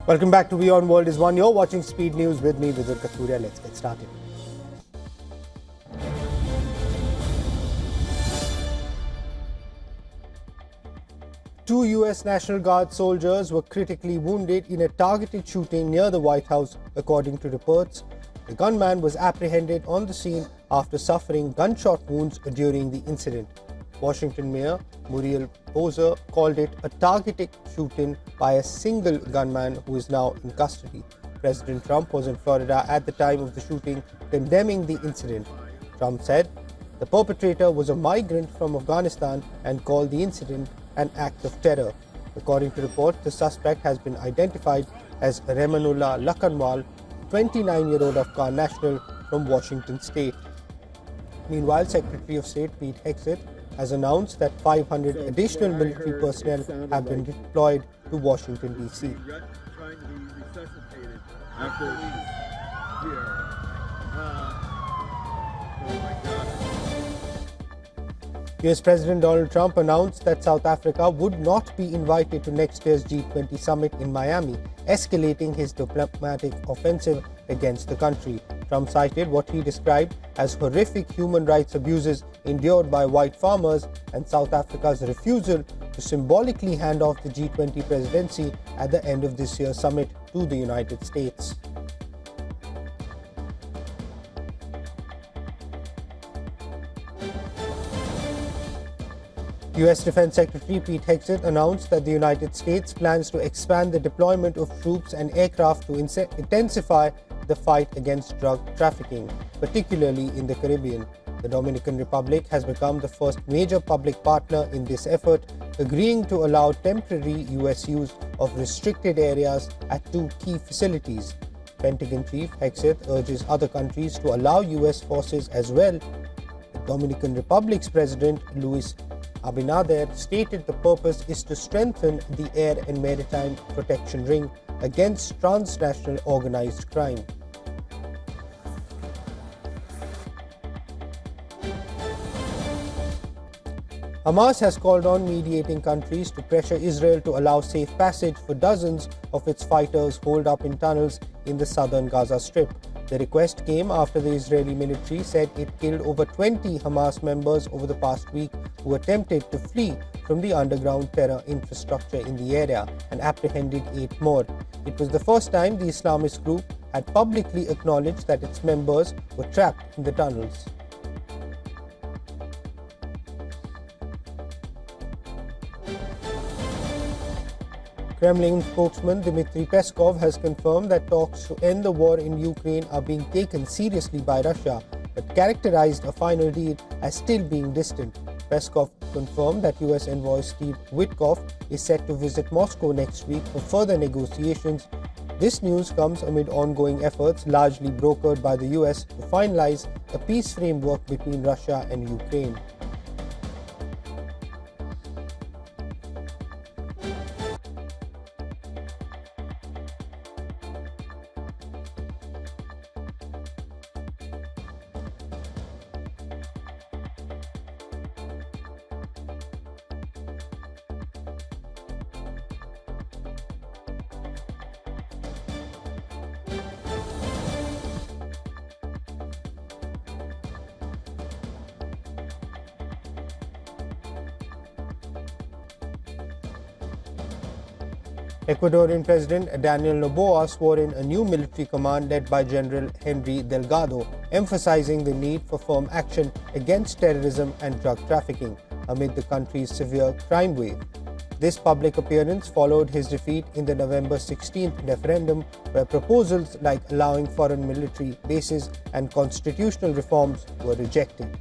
Welcome back to WION World is One. You're watching Speed News with me, Vidar Kathuria. Let's get started. Two U.S. National Guard soldiers were critically wounded in a targeted shooting near the White House, according to reports. The gunman was apprehended on the scene after suffering gunshot wounds during the incident. Washington Mayor Muriel Bowser called it a targeted shooting by a single gunman who is now in custody. President Trump was in Florida at the time of the shooting, condemning the incident. Trump said the perpetrator was a migrant from Afghanistan and called the incident an act of terror. According to reports, the suspect has been identified as Remanullah Lakanwal, 29-year-old Afghan national from Washington state. Meanwhile, Secretary of State Pete Hegseth has announced that 500 additional military personnel have been deployed to Washington, D.C. US President Donald Trump announced that South Africa would not be invited to next year's G20 summit in Miami, escalating his diplomatic offensive against the country. Trump cited what he described as horrific human rights abuses endured by white farmers and South Africa's refusal to symbolically hand off the G20 presidency at the end of this year's summit to the United States. U.S. Defense Secretary Pete Hegseth announced that the United States plans to expand the deployment of troops and aircraft to intensify the fight against drug trafficking, particularly in the Caribbean. The Dominican Republic has become the first major public partner in this effort, agreeing to allow temporary U.S. use of restricted areas at two key facilities. Pentagon Chief Hegseth urges other countries to allow U.S. forces as well. The Dominican Republic's President Luis Abinader stated the purpose is to strengthen the air and maritime protection ring against transnational organized crime. Hamas has called on mediating countries to pressure Israel to allow safe passage for dozens of its fighters holed up in tunnels in the southern Gaza Strip. The request came after the Israeli military said it killed over 20 Hamas members over the past week who attempted to flee from the underground terror infrastructure in the area and apprehended 8 more. It was the first time the Islamist group had publicly acknowledged that its members were trapped in the tunnels. Kremlin spokesman Dmitry Peskov has confirmed that talks to end the war in Ukraine are being taken seriously by Russia, but characterized a final deal as still being distant. Peskov confirmed that US envoy Steve Witkoff is set to visit Moscow next week for further negotiations. This news comes amid ongoing efforts, largely brokered by the US, to finalize a peace framework between Russia and Ukraine. Ecuadorian President Daniel Noboa swore in a new military command led by General Henry Delgado, emphasizing the need for firm action against terrorism and drug trafficking amid the country's severe crime wave. This public appearance followed his defeat in the November 16th referendum, where proposals like allowing foreign military bases and constitutional reforms were rejected.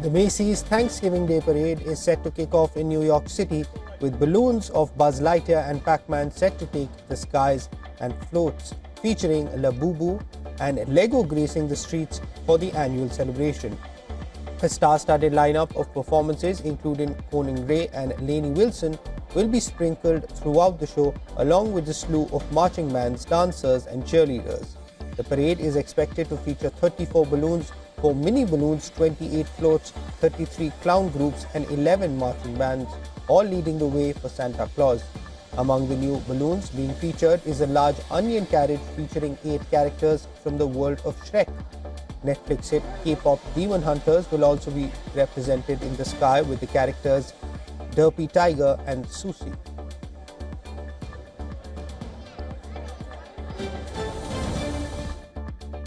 The Macy's Thanksgiving Day Parade is set to kick off in New York City, with balloons of Buzz Lightyear and Pac-Man set to take the skies and floats, featuring La Boo Boo and Lego gracing the streets for the annual celebration. A star-studded lineup of performances, including Conan Gray and Lainey Wilson, will be sprinkled throughout the show, along with a slew of marching bands, dancers and cheerleaders. The parade is expected to feature 34 balloons 4 mini balloons, 28 floats, 33 clown groups, and 11 marching bands, all leading the way for Santa Claus. Among the new balloons being featured is a large onion carriage featuring 8 characters from the world of Shrek. Netflix hit K-pop Demon Hunters will also be represented in the sky with the characters Derpy Tiger and Susie.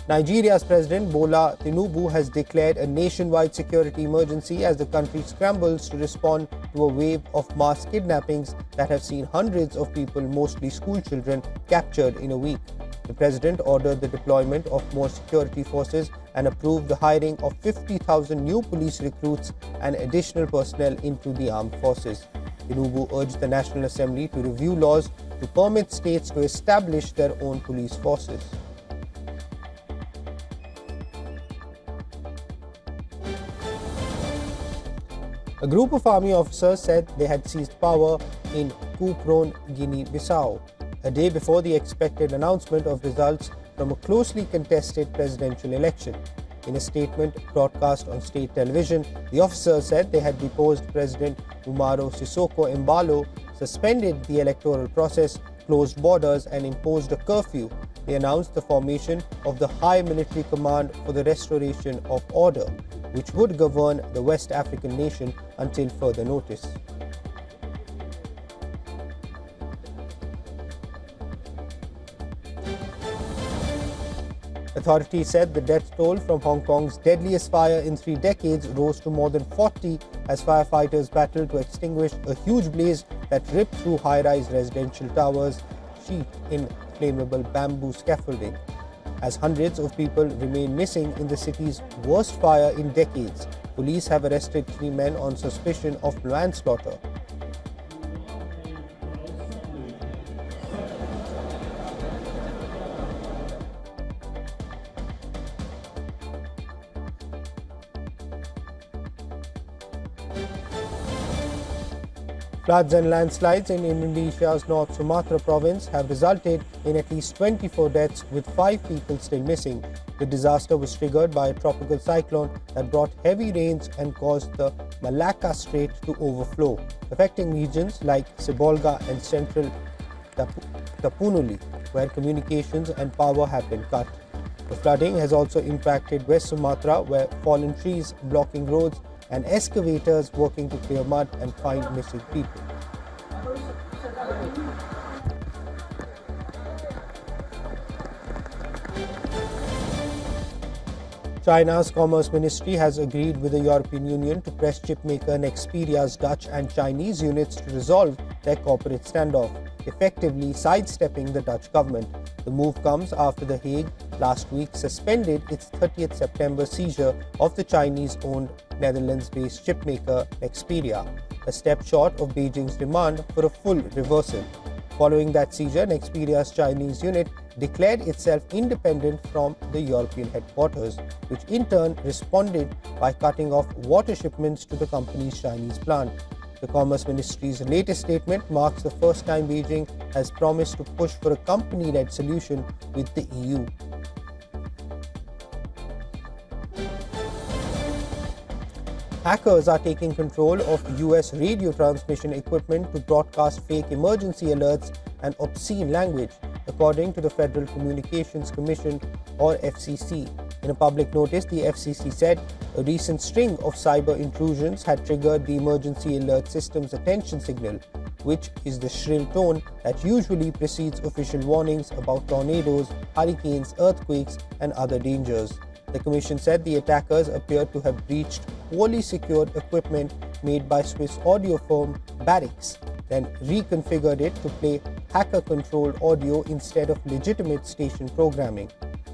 Nigeria's President Bola Tinubu has declared a nationwide security emergency as the country scrambles to respond to a wave of mass kidnappings that have seen hundreds of people, mostly school children, captured in a week. The president ordered the deployment of more security forces and approved the hiring of 50,000 new police recruits and additional personnel into the armed forces. Tinubu urged the National Assembly to review laws to permit states to establish their own police forces. A group of army officers said they had seized power in coup-prone Guinea-Bissau, a day before the expected announcement of results from a closely contested presidential election. In a statement broadcast on state television, the officers said they had deposed President Umaro Sissoco Embalo, suspended the electoral process, closed borders, and imposed a curfew. They announced the formation of the High Military Command for the Restoration of Order, which would govern the West African nation until further notice. Authorities said the death toll from Hong Kong's deadliest fire in 3 decades rose to more than 40 as firefighters battled to extinguish a huge blaze that ripped through high-rise residential towers sheathed in flammable bamboo scaffolding. As hundreds of people remain missing in the city's worst fire in decades, police have arrested 3 men on suspicion of manslaughter. Floods and landslides in Indonesia's North Sumatra province have resulted in at least 24 deaths, with 5 people still missing. The disaster was triggered by a tropical cyclone that brought heavy rains and caused the Malacca Strait to overflow, affecting regions like Sibolga and central Tapanuli, where communications and power have been cut. The flooding has also impacted West Sumatra, where fallen trees blocking roads and excavators working to clear mud and find missing people. China's Commerce Ministry has agreed with the European Union to press chipmaker Nexperia's Dutch and Chinese units to resolve their corporate standoff, effectively sidestepping the Dutch government. The move comes after The Hague last week suspended its 30th September seizure of the Chinese-owned Netherlands-based chipmaker Nexperia, a step short of Beijing's demand for a full reversal. Following that seizure, Nexperia's Chinese unit declared itself independent from the European headquarters, which in turn responded by cutting off water shipments to the company's Chinese plant. The Commerce Ministry's latest statement marks the first time Beijing has promised to push for a company-led solution with the EU. Hackers are taking control of US radio transmission equipment to broadcast fake emergency alerts and obscene language, according to the Federal Communications Commission, or FCC. In a public notice, the FCC said a recent string of cyber intrusions had triggered the emergency alert system's attention signal, which is the shrill tone that usually precedes official warnings about tornadoes, hurricanes, earthquakes, and other dangers. The Commission said the attackers appeared to have breached poorly secured equipment made by Swiss audio firm Barrix, then reconfigured it to play hacker-controlled audio instead of legitimate station programming.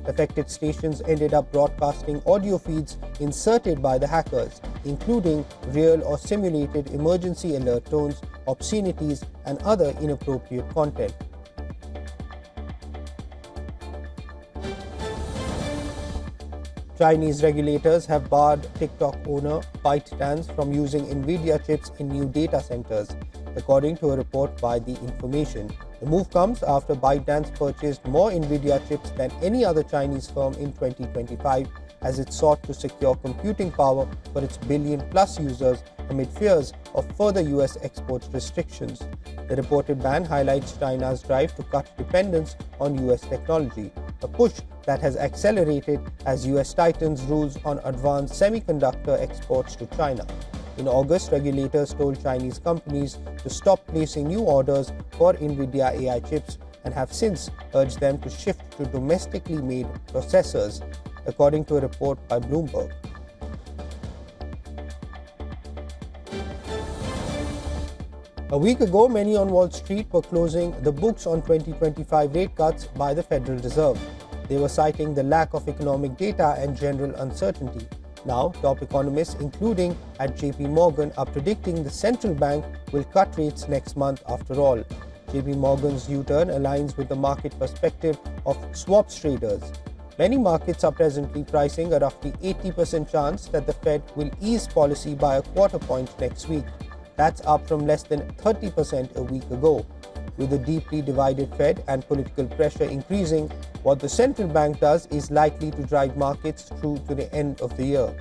Affected stations ended up broadcasting audio feeds inserted by the hackers, including real or simulated emergency alert tones, obscenities, and other inappropriate content. Chinese regulators have barred TikTok owner ByteDance from using NVIDIA chips in new data centers, according to a report by The Information. The move comes after ByteDance purchased more NVIDIA chips than any other Chinese firm in 2025, as it sought to secure computing power for its billion-plus users amid fears of further US export restrictions. The reported ban highlights China's drive to cut dependence on US technology, a push that has accelerated as US tightens rules on advanced semiconductor exports to China. In August, regulators told Chinese companies to stop placing new orders for NVIDIA AI chips and have since urged them to shift to domestically made processors, according to a report by Bloomberg. A week ago, many on Wall Street were closing the books on 2025 rate cuts by the Federal Reserve. They were citing the lack of economic data and general uncertainty. Now, top economists, including at JP Morgan, are predicting the central bank will cut rates next month after all. JP Morgan's U-turn aligns with the market perspective of swaps traders. Many markets are presently pricing a roughly 80% chance that the Fed will ease policy by a quarter point next week. That's up from less than 30% a week ago. With a deeply divided Fed and political pressure increasing, what the central bank does is likely to drive markets through to the end of the year.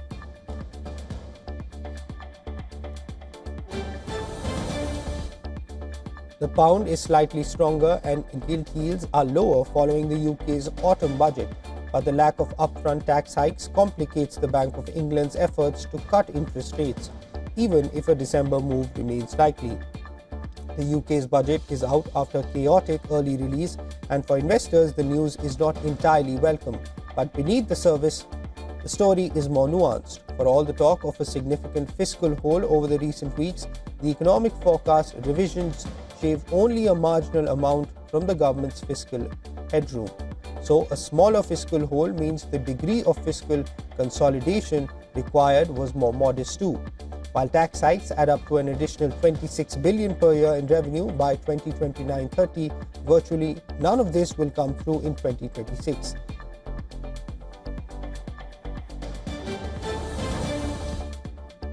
The pound is slightly stronger and gilt yields are lower following the UK's autumn budget, but the lack of upfront tax hikes complicates the Bank of England's efforts to cut interest rates, even if a December move remains likely. The UK's budget is out after a chaotic early release, and for investors the news is not entirely welcome. But beneath the surface, the story is more nuanced. For all the talk of a significant fiscal hole over the recent weeks, the economic forecast revisions shave only a marginal amount from the government's fiscal headroom. So a smaller fiscal hole means the degree of fiscal consolidation required was more modest too. While tax hikes add up to an additional $26 billion per year in revenue by 2029-30, virtually none of this will come through in 2026.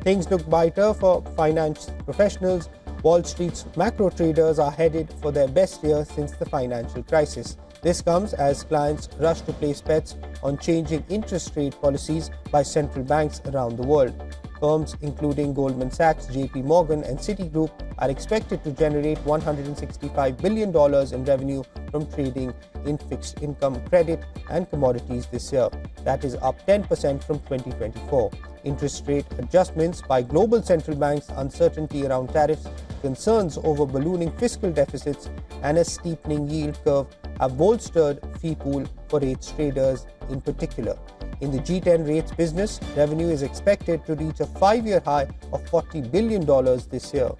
Things look brighter for finance professionals. Wall Street's macro traders are headed for their best year since the financial crisis. This comes as clients rush to place bets on changing interest rate policies by central banks around the world. Firms including Goldman Sachs, JP Morgan and Citigroup are expected to generate $165 billion in revenue from trading in fixed income, credit and commodities this year. That is up 10% from 2024. Interest rate adjustments by global central banks, uncertainty around tariffs, concerns over ballooning fiscal deficits and a steepening yield curve have bolstered fee pool for rates traders in particular. In the G10 rates business, revenue is expected to reach a 5-year high of $40 billion this year.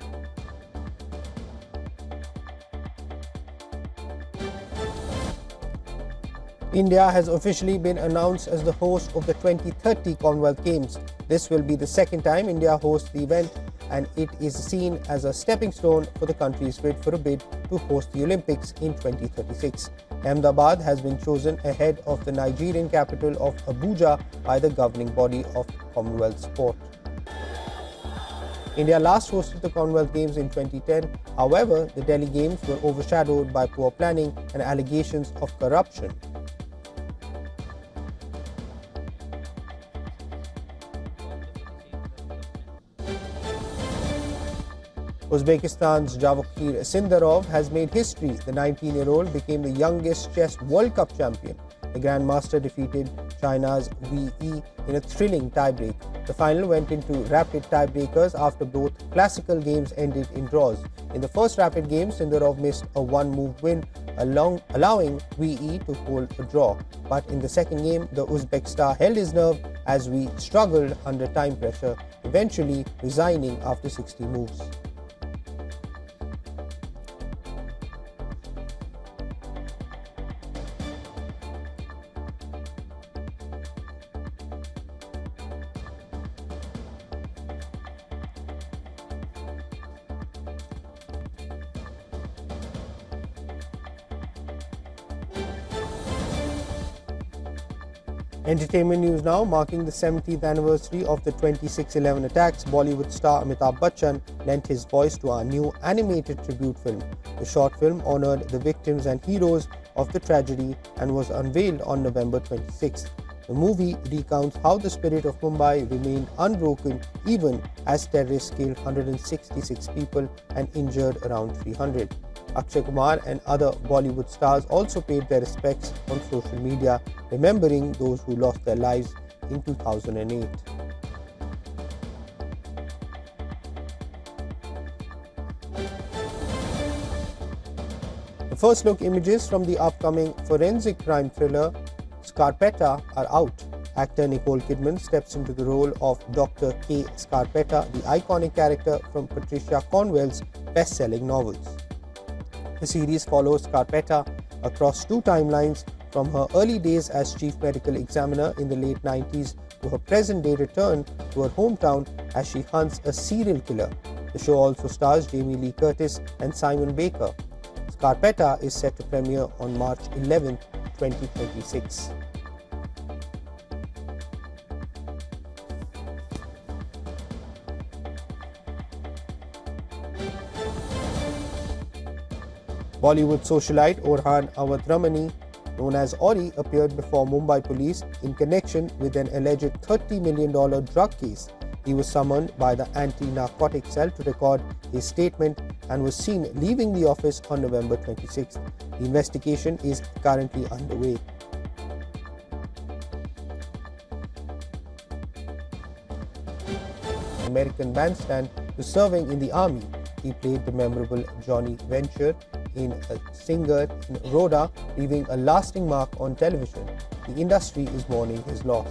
India has officially been announced as the host of the 2030 Commonwealth Games. This will be the second time India hosts the event, and it is seen as a stepping stone for the country's bid to host the Olympics in 2036. Ahmedabad has been chosen ahead of the Nigerian capital of Abuja by the governing body of Commonwealth Sport. India last hosted the Commonwealth Games in 2010. However, the Delhi Games were overshadowed by poor planning and allegations of corruption. Uzbekistan's Javokhir Sindarov has made history. The 19-year-old became the youngest chess World Cup champion. The Grandmaster defeated China's Wei Yi in a thrilling tiebreak. The final went into rapid tiebreakers after both classical games ended in draws. In the first rapid game, Sindarov missed a one-move win, allowing Wei Yi to hold a draw. But in the second game, the Uzbek star held his nerve as Wei struggled under time pressure, eventually resigning after 60 moves. Entertainment news now. Marking the 70th anniversary of the 26/11 attacks, Bollywood star Amitabh Bachchan lent his voice to our new animated tribute film. The short film honored the victims and heroes of the tragedy and was unveiled on November 26th. The movie recounts how the spirit of Mumbai remained unbroken even as terrorists killed 166 people and injured around 300. Akshay Kumar and other Bollywood stars also paid their respects on social media, remembering those who lost their lives in 2008. The first look images from the upcoming forensic crime thriller Scarpetta are out. Actor Nicole Kidman steps into the role of Dr. K. Scarpetta, the iconic character from Patricia Cornwell's best-selling novels. The series follows Scarpetta across two timelines, from her early days as chief medical examiner in the late 90s to her present-day return to her hometown as she hunts a serial killer. The show also stars Jamie Lee Curtis and Simon Baker. Scarpetta is set to premiere on March 11, 2026. Bollywood socialite Orhan Awadramani, known as Ori, appeared before Mumbai police in connection with an alleged $30 million drug case. He was summoned by the anti-narcotic cell to record his statement and was seen leaving the office on November 26. The investigation is currently underway. American bandstand to serving in the army. He played the memorable Johnny Venture in A Singer in Rhoda, leaving a lasting mark on television. The industry is mourning his loss.